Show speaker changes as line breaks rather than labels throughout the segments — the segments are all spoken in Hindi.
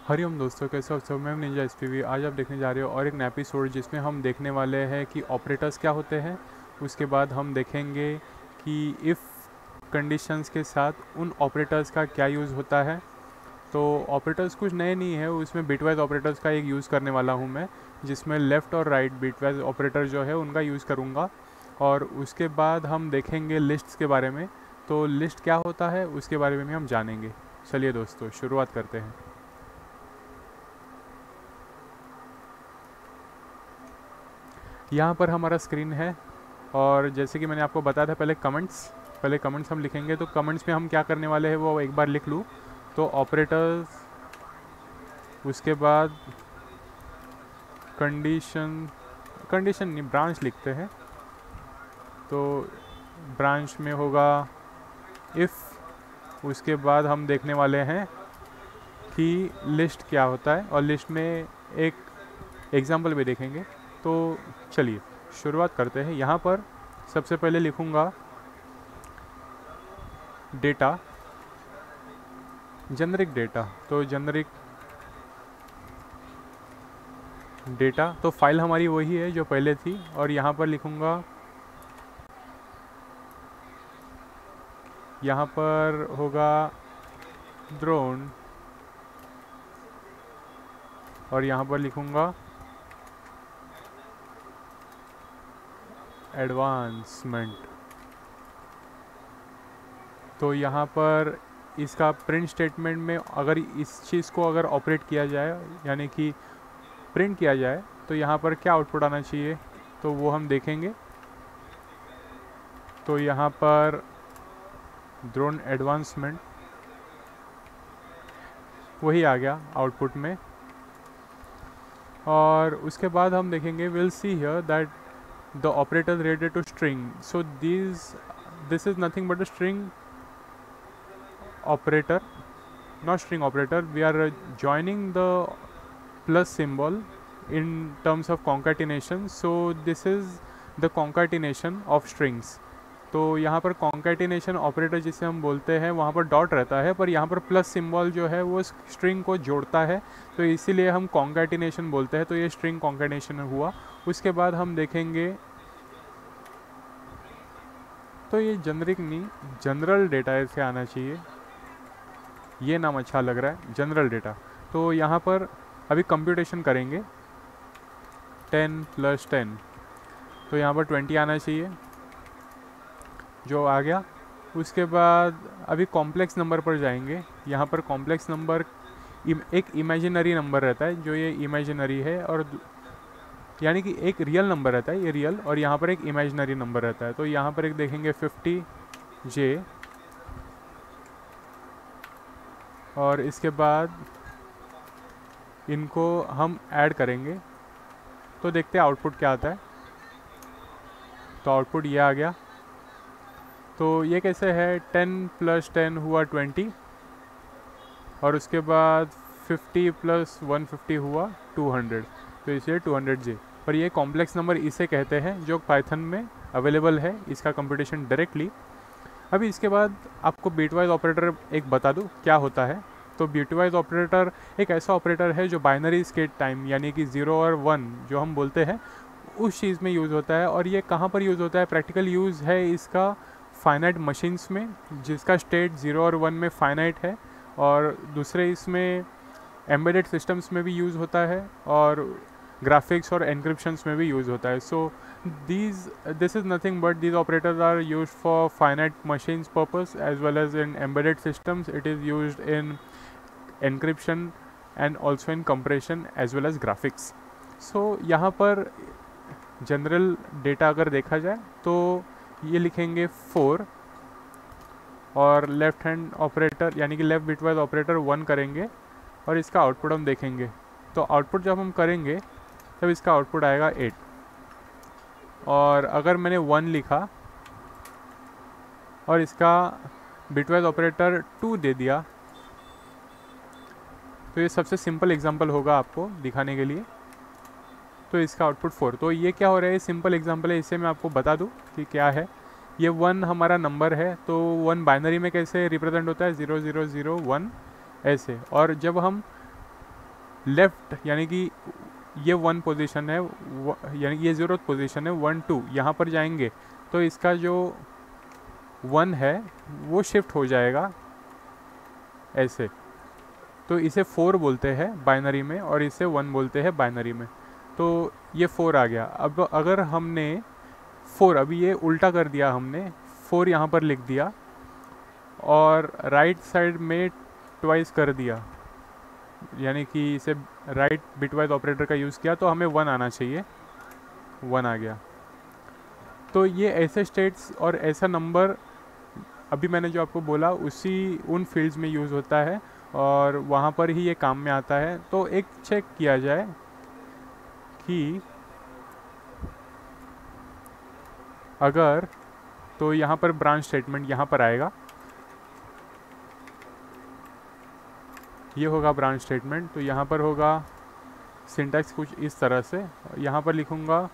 हरिओम दोस्तों, कैसे हो सब। मैं निंजा एसपीवी। आज आप देखने जा रहे हो और एक नया एपिसोड जिसमें हम देखने वाले हैं कि ऑपरेटर्स क्या होते हैं। उसके बाद हम देखेंगे कि इफ़ कंडीशंस के साथ उन ऑपरेटर्स का क्या यूज़ होता है। तो ऑपरेटर्स कुछ नए नहीं है, उसमें बिटवाइज ऑपरेटर्स का एक यूज़ करने वाला हूँ मैं, जिसमें लेफ़्ट और राइट बिटवाइज ऑपरेटर जो है उनका यूज़ करूँगा। और उसके बाद हम देखेंगे लिस्ट्स के बारे में। तो लिस्ट क्या होता है उसके बारे में भी हम जानेंगे। चलिए दोस्तों, शुरुआत करते हैं। यहाँ पर हमारा स्क्रीन है और जैसे कि मैंने आपको बताया था पहले कमेंट्स हम लिखेंगे। तो कमेंट्स में हम क्या करने वाले हैं वो एक बार लिख लूँ। तो ऑपरेटर्स, उसके बाद कंडीशन नहीं, ब्रांच लिखते हैं। तो ब्रांच में होगा इफ़। उसके बाद हम देखने वाले हैं कि लिस्ट क्या होता है और लिस्ट में एक एग्जाम्पल भी देखेंगे। तो चलिए शुरुआत करते हैं। यहाँ पर सबसे पहले लिखूँगा डेटा, जेनरिक डेटा। तो जेनरिक डेटा, तो फाइल हमारी वही है जो पहले थी। और यहाँ पर लिखूँगा, यहाँ पर होगा ड्रोन और यहाँ पर लिखूँगा एडवांसमेंट। तो यहाँ पर इसका प्रिंट स्टेटमेंट में अगर इस चीज़ को अगर ऑपरेट किया जाए, यानी कि प्रिंट किया जाए, तो यहाँ पर क्या आउटपुट आना चाहिए तो वो हम देखेंगे। तो यहाँ पर ड्रोन एडवांसमेंट वही आ गया आउटपुट में। और उसके बाद हम देखेंगे, will see here that the operator related to string. So this is nothing but a string operator, not string operator. We are joining the plus symbol in terms of concatenation. So this is the concatenation of strings. तो यहाँ पर concatenation ऑपरेटर जिसे हम बोलते हैं वहाँ पर डॉट रहता है, पर यहाँ पर प्लस सिंबल जो है वो स्ट्रिंग को जोड़ता है, तो इसीलिए हम concatenation बोलते हैं। तो ये स्ट्रिंग concatenation हुआ। उसके बाद हम देखेंगे, तो ये जेनरिक नहीं, जनरल डेटा ऐसे आना चाहिए। ये नाम अच्छा लग रहा है, जनरल डेटा। तो यहाँ पर अभी कंप्यूटेशन करेंगे 10 + 10, तो यहाँ पर 20 आना चाहिए, जो आ गया। उसके बाद अभी कॉम्प्लेक्स नंबर पर जाएंगे। यहाँ पर कॉम्प्लेक्स नंबर एक इमेजिनरी नंबर रहता है, जो ये इमेजिनरी है, और यानी कि एक रियल नंबर रहता है, ये रियल, और यहाँ पर एक इमेजिनरी नंबर रहता है। तो यहाँ पर एक देखेंगे 50J, और इसके बाद इनको हम ऐड करेंगे। तो देखते हैं आउटपुट क्या आता है। तो आउटपुट ये आ गया। तो ये कैसे है, 10 + 10 हुआ 20, और उसके बाद 50 + 150 हुआ 200, तो इसे 200J। पर ये कॉम्प्लेक्स नंबर इसे कहते हैं जो पाइथन में अवेलेबल है, इसका कंप्यूटेशन डायरेक्टली। अभी इसके बाद आपको बिटवाइज ऑपरेटर एक बता दूं क्या होता है। तो बिटवाइज ऑपरेटर एक ऐसा ऑपरेटर है जो बाइनरी स्टेट टाइम, यानी कि 0 और 1 जो हम बोलते हैं, उस चीज़ में यूज़ होता है। और ये कहाँ पर यूज़ होता है, प्रैक्टिकल यूज़ है इसका फाइनाइट मशीन्स में, जिसका स्टेट 0 और 1 में फाइनाइट है। और दूसरे इसमें एम्बेडेड सिस्टम्स में भी यूज़ होता है, और ग्राफिक्स और एनक्रिप्शंस में भी यूज़ होता है। सो this is nothing but these operators are used for finite machines purpose as well as in embedded systems. It is used in encryption and also in compression as well as graphics. So यहाँ पर जनरल डेटा अगर देखा जाए तो ये लिखेंगे 4, और लेफ्ट हैंड ऑपरेटर यानी कि लेफ्ट बिटवाइज ऑपरेटर 1 करेंगे, और इसका आउटपुट हम देखेंगे। तो आउटपुट जब हम करेंगे तब इसका आउटपुट आएगा 8। और अगर मैंने 1 लिखा और इसका बिटवाइज ऑपरेटर 2 दे दिया, तो ये सबसे सिंपल एग्जांपल होगा आपको दिखाने के लिए। तो इसका आउटपुट 4। तो ये क्या हो रहा है, सिंपल एग्जांपल है, इसे मैं आपको बता दूं कि क्या है। ये 1 हमारा नंबर है, तो 1 बाइनरी में कैसे रिप्रेजेंट होता है, 0 0 0 1 ऐसे। और जब हम लेफ़्ट यानी कि ये 1 पोजीशन है, यानी कि ये 0th पोजीशन है, 1 2 यहाँ पर जाएंगे तो इसका जो 1 है वो शिफ्ट हो जाएगा ऐसे। तो इसे 4 बोलते हैं बाइनरी में और इसे 1 बोलते हैं बाइनरी में। तो ये 4 आ गया। अब अगर हमने 4, अभी ये उल्टा कर दिया हमने, 4 यहाँ पर लिख दिया और राइट साइड में ट्वाइस कर दिया, यानी कि इसे राइट बिटवाइज ऑपरेटर का यूज़ किया, तो हमें 1 आना चाहिए, 1 आ गया। तो ये ऐसे स्टेट्स और ऐसा नंबर अभी मैंने जो आपको बोला उसी उन फील्ड्स में यूज़ होता है और वहाँ पर ही ये काम में आता है। तो एक चेक किया जाए कि अगर, तो यहाँ पर ब्रांच स्टेटमेंट यहाँ पर आएगा, ये होगा ब्रांच स्टेटमेंट। तो यहाँ पर होगा सिंटैक्स कुछ इस तरह से, यहाँ पर लिखूँगा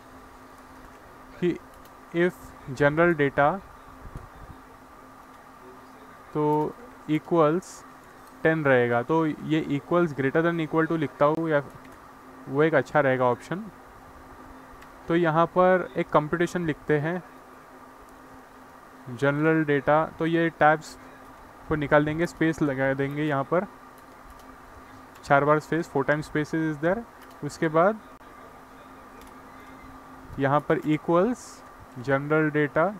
कि इफ़ जनरल डेटा तो इक्वल्स 10 रहेगा, तो ये equals greater than equal to लिखता हूँ, या वो एक अच्छा रहेगा ऑप्शन। तो यहाँ पर एक कंप्यूटेशन लिखते हैं जनरल डेटा, तो ये टैब्स को निकाल देंगे, स्पेस लगा देंगे यहाँ पर 4 बार space, 4 times space is there. उसके बाद यहाँ पर इक्वल्स जनरल डेटा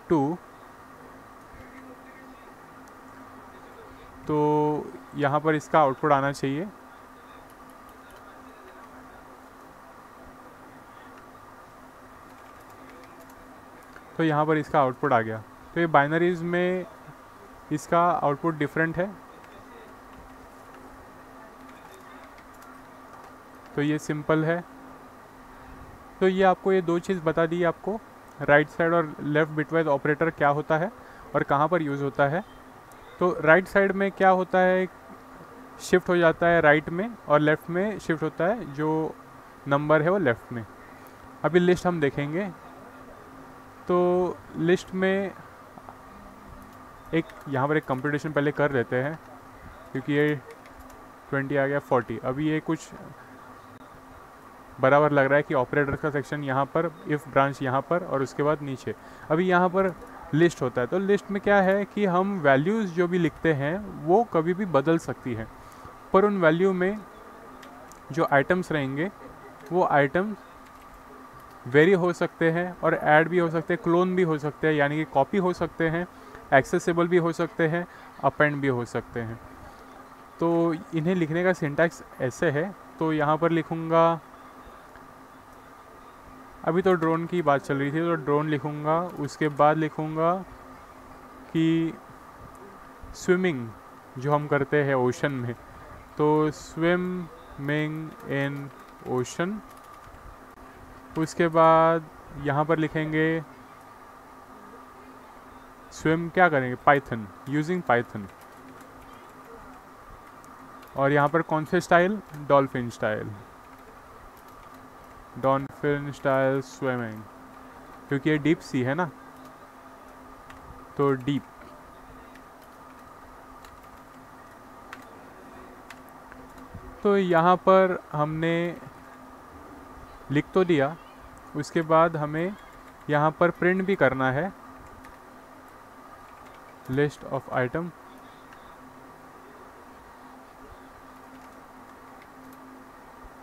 टू, तो यहाँ पर इसका आउटपुट आना चाहिए। तो यहाँ पर इसका आउटपुट आ गया। तो ये बाइनरीज में इसका आउटपुट डिफरेंट है। तो ये सिंपल है। तो ये आपको ये 2 चीज़ बता दी आपको, राइट साइड और लेफ़्ट बिटवाइज ऑपरेटर क्या होता है और कहाँ पर यूज़ होता है। तो राइट साइड में क्या होता है, शिफ्ट हो जाता है राइट में, और लेफ़्ट में शिफ्ट होता है जो नंबर है वो लेफ़्ट में। अभी लिस्ट हम देखेंगे। तो लिस्ट में एक यहाँ पर एक कंप्यूटेशन पहले कर लेते हैं, क्योंकि ये 20 आ गया 40। अभी ये कुछ बराबर लग रहा है कि ऑपरेटर का सेक्शन यहाँ पर, इफ़ ब्रांच यहाँ पर, और उसके बाद नीचे अभी यहाँ पर लिस्ट होता है। तो लिस्ट में क्या है कि हम वैल्यूज़ जो भी लिखते हैं वो कभी भी बदल सकती है, पर उन वैल्यू में जो आइटम्स रहेंगे वो आइटम्स वेरी हो सकते हैं और ऐड भी हो सकते हैं, क्लोन भी हो सकते हैं, यानी कि कॉपी हो सकते हैं, एक्सेसिबल भी हो सकते हैं, अपेंड भी हो सकते हैं। तो इन्हें लिखने का सिंटैक्स ऐसे है। तो यहाँ पर लिखूँगा, अभी तो ड्रोन की बात चल रही थी तो ड्रोन लिखूँगा। उसके बाद लिखूँगा कि स्विमिंग जो हम करते हैं ओशन में, तो स्विमिंग इन ओशन। उसके बाद यहाँ पर लिखेंगे स्विम क्या करेंगे, पाइथन, यूजिंग पाइथन। और यहाँ पर कौन से style, dolphin style, dolphin style swimming, क्योंकि ये डीप सी है ना, तो डीप। तो यहाँ पर हमने लिख तो दिया। उसके बाद हमें यहाँ पर प्रिंट भी करना है लिस्ट ऑफ आइटम।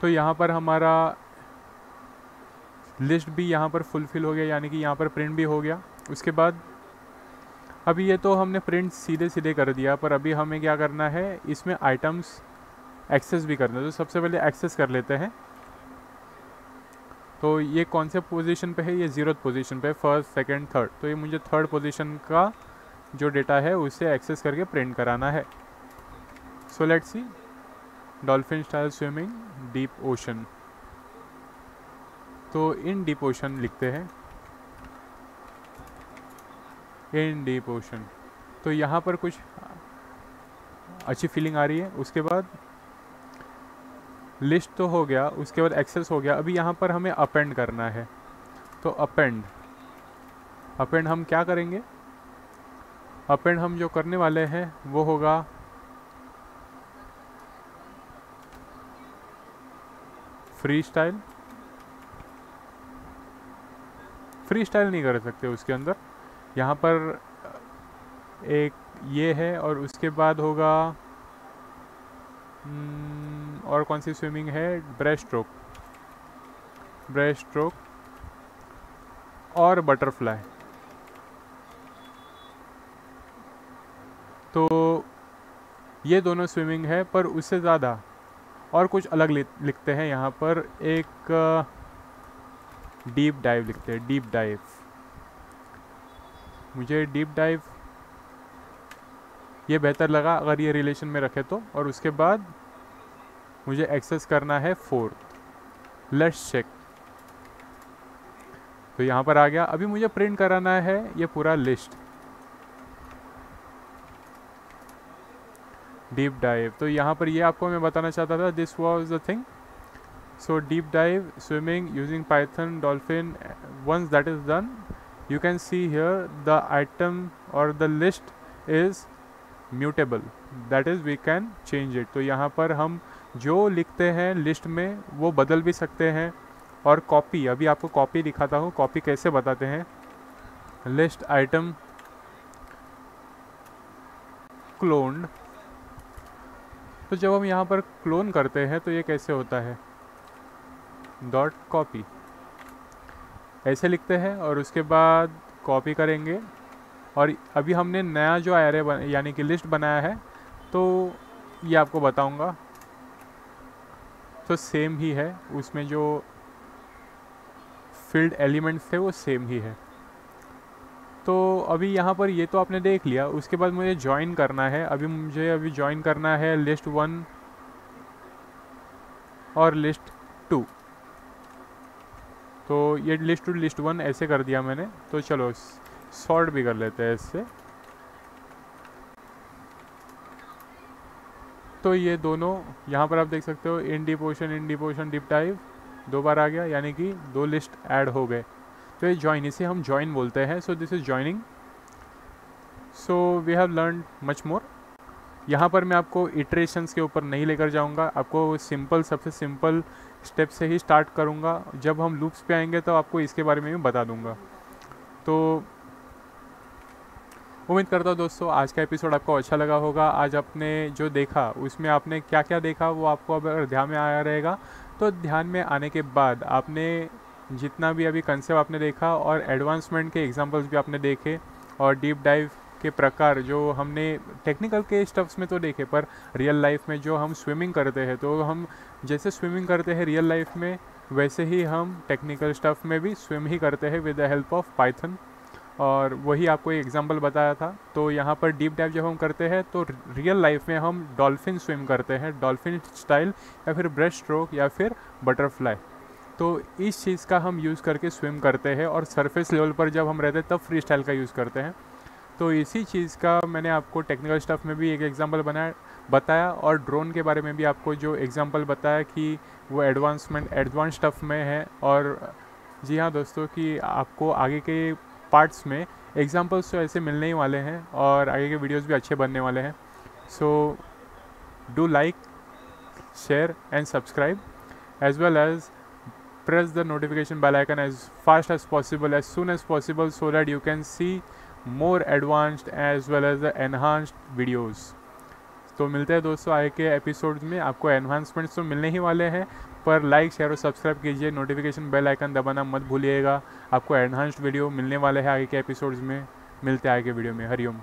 तो यहाँ पर हमारा लिस्ट भी यहाँ पर फुलफिल हो गया, यानी कि यहाँ पर प्रिंट भी हो गया। उसके बाद अभी ये तो हमने प्रिंट सीधे सीधे कर दिया, पर अभी हमें क्या करना है, इसमें आइटम्स एक्सेस भी करना है। तो सबसे पहले एक्सेस कर लेते हैं। तो ये कौन से पोजीशन पे है, ये 0th पोजीशन पे, फर्स्ट सेकंड थर्ड। तो ये मुझे 3rd पोजीशन का जो डेटा है उसे एक्सेस करके प्रिंट कराना है। So let's see, dolphin style swimming deep ocean. तो इन डीप ओशन लिखते हैं, इन डीप ओशन। तो यहाँ पर कुछ अच्छी फीलिंग आ रही है। उसके बाद लिस्ट तो हो गया, उसके बाद एक्सेस हो गया। अभी यहाँ पर हमें अपेंड करना है। तो अपेंड हम क्या करेंगे, अपेंड हम जो करने वाले हैं वो होगा फ्री स्टाइल नहीं कर सकते उसके अंदर। यहाँ पर एक ये है और उसके बाद होगा और कौन सी स्विमिंग है, ब्रेस्ट स्ट्रोक और बटरफ्लाई। तो ये दोनों स्विमिंग है, पर उससे ज़्यादा और कुछ अलग लिखते हैं यहाँ पर। एक डीप डाइव लिखते हैं, डीप डाइव। मुझे डीप डाइव ये बेहतर लगा अगर ये रिलेशन में रखे तो। और उसके बाद मुझे एक्सेस करना है 4th, लेट्स चेक। तो यहाँ पर आ गया। अभी मुझे प्रिंट कराना है ये पूरा लिस्ट, डीप डाइव। तो यहाँ पर ये आपको मैं बताना चाहता था, this was the thing. So deep dive swimming using Python dolphin, once that is done you can see here the item or the list is mutable, that is we can change it। तो यहाँ पर हम जो लिखते हैं लिस्ट में वो बदल भी सकते हैं। और कॉपी, अभी आपको कॉपी दिखाता हूँ, कॉपी कैसे बताते हैं। List item cloned. तो जब हम यहाँ पर क्लोन करते हैं तो ये कैसे होता है, डॉट कॉपी ऐसे लिखते हैं और उसके बाद कॉपी करेंगे। और अभी हमने नया जो एरे यानी कि लिस्ट बनाया है, तो ये आपको बताऊंगा। तो सेम ही है, उसमें जो फील्ड एलिमेंट्स थे वो सेम ही है। तो अभी यहाँ पर ये तो आपने देख लिया। उसके बाद मुझे ज्वाइन करना है। अभी ज्वाइन करना है लिस्ट 1 और लिस्ट 2। तो ये लिस्ट टू लिस्ट 1 ऐसे कर दिया मैंने। तो चलो सॉर्ट भी कर लेते हैं इससे। तो ये दोनों यहाँ पर आप देख सकते हो, इन डीप ओशन डीप डाइव 2 बार आ गया, यानी कि 2 लिस्ट ऐड हो गए। तो ये ज्वाइन, इसे हम ज्वाइन बोलते हैं। So this is joining. So we have learn much more. यहाँ पर मैं आपको इटरेशंस के ऊपर नहीं लेकर जाऊँगा, आपको सबसे सिंपल स्टेप से ही स्टार्ट करूँगा। जब हम लूप्स पे आएंगे तो आपको इसके बारे में भी बता दूँगा। तो उम्मीद करता हूँ दोस्तों आज का एपिसोड आपको अच्छा लगा होगा। आज आपने जो देखा उसमें आपने क्या क्या देखा वो आपको अगर ध्यान में आया रहेगा। तो ध्यान में आने के बाद आपने जितना भी अभी कंसेप्ट आपने देखा और एडवांसमेंट के एग्जांपल्स भी आपने देखे और डीप डाइव के प्रकार जो हमने टेक्निकल के स्टफ्स में तो देखे, पर रियल लाइफ में जो हम स्विमिंग करते हैं, तो हम जैसे स्विमिंग करते हैं रियल लाइफ में वैसे ही हम टेक्निकल स्टफ में भी स्विम ही करते हैं with the help of Python. और वही आपको एक एग्जांपल बताया था। तो यहाँ पर डीप डाइव जब हम करते हैं तो रियल लाइफ में हम डॉल्फिन स्विम करते हैं, डॉल्फिन स्टाइल या फिर ब्रेस्ट स्ट्रोक या फिर बटरफ्लाई। तो इस चीज़ का हम यूज़ करके स्विम करते हैं। और सरफेस लेवल पर जब हम रहते हैं तब फ्री स्टाइल का यूज़ करते हैं। तो इसी चीज़ का मैंने आपको टेक्निकल स्टफ में भी एक एग्जांपल बताया और ड्रोन के बारे में भी आपको जो एग्जांपल बताया कि वो एडवांस स्टफ में है। और जी हाँ दोस्तों, कि आपको आगे के पार्ट्स में एग्जांपल्स तो ऐसे मिलने ही वाले हैं और आगे के वीडियोस भी अच्छे बनने वाले हैं। So do like, share and subscribe as well as press the notification bell icon as fast as possible, as soon as possible, so that you can see more advanced as well as the enhanced videos। तो मिलते हैं दोस्तों आगे के एपिसोड्स में। आपको एनहांसमेंट्स तो मिलने ही वाले हैं, पर लाइक शेयर और सब्सक्राइब कीजिए, नोटिफिकेशन बेल आइकन दबाना मत भूलिएगा। आपको एनहांस्ड वीडियो मिलने वाले हैं आगे के एपिसोड्स में। मिलते हैं आगे के वीडियो में। हरिओम।